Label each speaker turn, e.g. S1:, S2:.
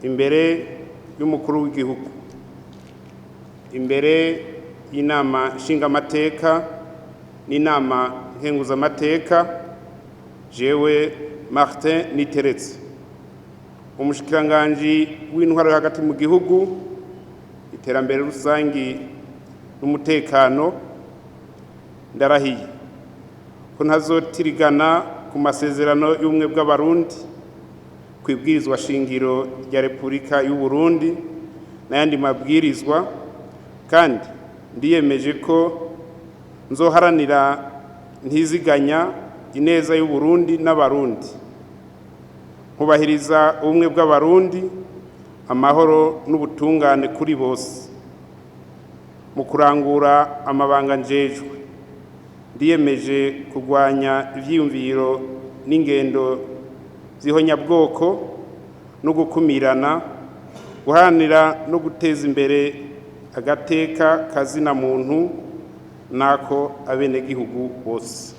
S1: imbere y'umukuru w'igihugu, imbere y'inama nshingamateka n'inama nkenguzamateka, jewe Martin Niteretse, umushikiranganji w'intwaro hagati mu gihugu, iterambere rusangi n'umutekano, ndarahiye ko ntazotirigana ku masezerano y'ubumwe bw'abarundi, kwibwirizwa shingiro rya Repubulika y'u Burundi n'ayandi mabwirizwa, kandi ndiyemeje ko nzoharanira ntiziganya ineza y'u Burundi n'abarundi, nkubahiriza ubumwe bw'abarundi, amahoro n'ubutungane kuri bose. Mu kurangura amabanga njejwe, ndiyemeje kurwanya ivyiyumviro n'ingendo zihonyabwoko no gukumirana, guharanira no guteza imbere agateka kazina muntu nako abenegihugu bose.